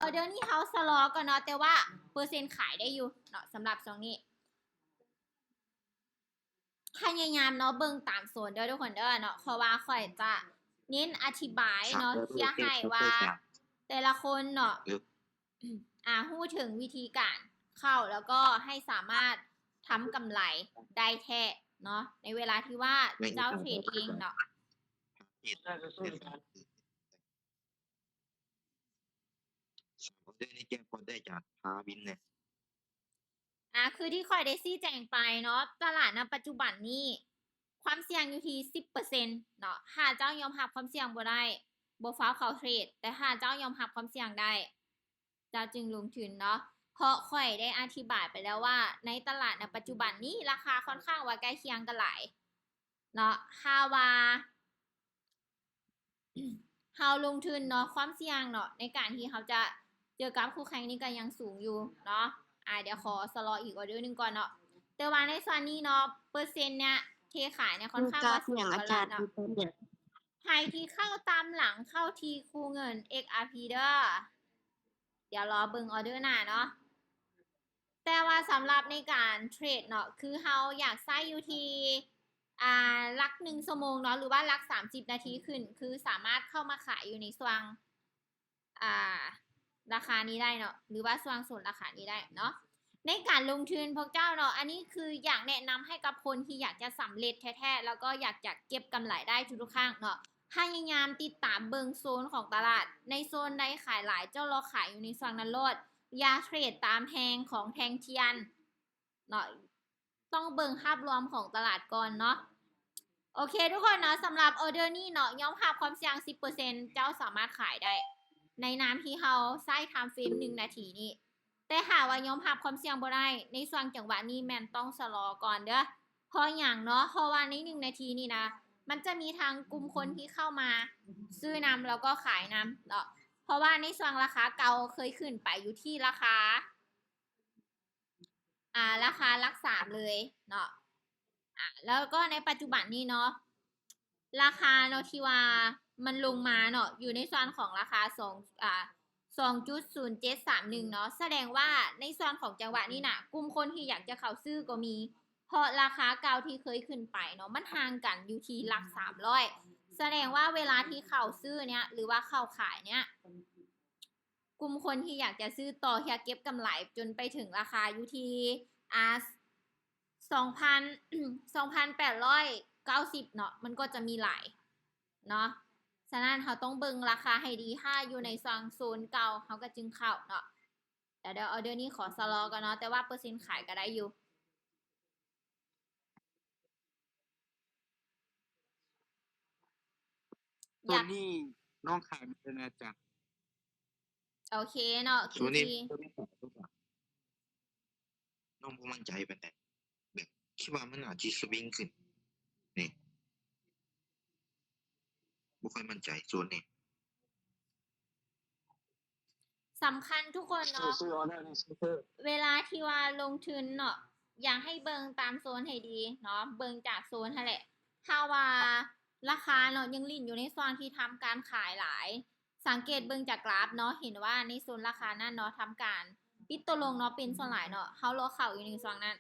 ออเดอร์นี่เฮาสลอก่อนเนาะแต่ว่าเปอร์เซ็นต์ขายได้อยู่เนาะสำหรับซองนี้พยายามเนาะเบิ่งตามโซนเด้อทุกคนเด้อเนาะเพราะว่าข่อยจะเน้นอธิบายเนาะเพื่อให้ว่าแต่ละคนเนาะฮู้ถึงวิธีการเข้าแล้วก็ให้สามารถทำกำไรได้แท้เนาะในเวลาที่ว่าเจ้าเทรดเองเนาะเดือนนี้แกพอได้จากพาบินเนี่ยคือที่ค่อยได้ชี้แจงไปเนาะตลาดณปัจจุบันนี้ความเสี่ยงอยู่ที่ 10% เนาะถ้าเจ้ายอมรับความเสี่ยงบ่ได้บ่ฟ้าวเข้าเทรดแต่ถ้าเจ้ายอมรับความเสี่ยงได้เจ้าจึงลงทุนเนาะเพราะค่อยได้อธิบายไปแล้วว่าในตลาดณปัจจุบันนี้ราคาค่อนข้างว่าใกล้เคียงกันหลายเนาะถ้าว่าเฮาลงทุนเนาะความเสี่ยงเนาะในการที่เขาจะเจอกับคู่แข่งนี่ก็ยังสูงอยู่เนาะเดี๋ยวขอสโลว์อีกออเดอร์นึงก่อนเนาะแต่ว่าในส่วนนี้เนาะเปอร์เซ็นต์เนี่ยเทขายเนี่ยค่อนข้างว่าสูงกว่าแล้วเนาะใครที่เข้าตามหลังเข้าทีคูเงิน XRP เด้อเดี๋ยวรอเบิ่งออเดอร์หน้าเนาะแต่ว่าสำหรับในการเทรดเนาะคือเฮาอยากใช้อยู่ที่ลัก1ชั่วโมงเนาะหรือว่าลัก30นาทีขึ้นคือสามารถเข้ามาขายอยู่ในส่วนราคานี้ได้เนาะหรือว่าส่วนส่วนราคานี้ได้เนาะในการลงทุนพวกเจ้าเนาะอันนี้คืออยากแนะนำให้กับคนที่อยากจะสำเร็จแท้ๆแล้วก็อยากจะเก็บกำไรได้ทุกๆครั้งเนาะพยายามติดตามเบิงโซนของตลาดในโซนใดขายหลายเจ้ารอขายอยู่ในส่วนนั้นโลดอย่าเทรดตามแทงของแทงเทียนเนาะต้องเบิงภาพรวมของตลาดก่อนเนาะโอเคทุกคนเนาะสำหรับออเดอร์นี้เนาะยอมรับความเสี่ยง 10% เจ้าสามารถขายได้ในน้ำที่เฮาใช้ไทม์เฟรม1นาทีนี้แต่หาว่ายอมรับความเสี่ยงบ่ได้ในส่วนจังหวะนี้แม่นต้องชะลอก่อนเด้อเพราะอย่างเนาะเพราะว่าใน1นาทีนี่นะมันจะมีทางกลุ่มคนที่เข้ามาซื้อนำแล้วก็ขายนำเนาะเพราะว่าในส่วนราคาเก่าเคยขึ้นไปอยู่ที่ราคาหลัก3เลยเนาะแล้วก็ในปัจจุบันนี้เนาะราคาเนาะที่ว่ามันลงมาเนาะอยู่ในส่วนของราคา2.0731 เนาะแสดงว่าในส่วนของจังหวะนี้น่ะกลุ่มคนที่อยากจะเข้าซื้อก็มีเพราะราคาเก่าที่เคยขึ้นไปเนาะมันห่างกันอยู่ที่หลัก300แสดงว่าเวลาที่เข้าซื้อเนี่ยหรือว่าเข้าขายเนี่ยกลุ่มคนที่อยากจะซื้อต่ออยากเก็บกำไรจนไปถึงราคาอยู่ที่2,890 เนาะมันก็จะมีหลายเนาะฉะนั้นเขาต้องเบิ่งราคาให้ดีถ้าอยู่ในโซนเก่าเขาก็จึงเข้าเนาะเดี๋ยวออเดอร์นี้ขอสโลว์กันเนาะแต่ว่าเปอร์เซ็นต์ขายก็ได้อยู่ตัวนี้น้องขายเป็นอาจารย์โอเคเนาะตัวนี้น้องบ่มั่นใจปานใดแบบคิดว่ามันอาจสิสวิงขึ้นนี่บ่ค่อยมั่นใจส่วนนี้สำคัญทุกคนเนาะเวลาที่ว่าลงทุนเนาะอยากให้เบิ่งตามโซนให้ดีเนาะเบิ่งจากโซนนั่นแหละถ้าว่าราคาเนาะยังลิ่นอยู่ในโซนที่ทำการขายหลายสังเกตเบิ่งจากกราฟเนาะเห็นว่าในโซนราคานั้นเนาะทำการปิดตัวลงเนาะเป็นส่วนหลายเนาะเฮารอเข้าอยู่ในโซนนั้น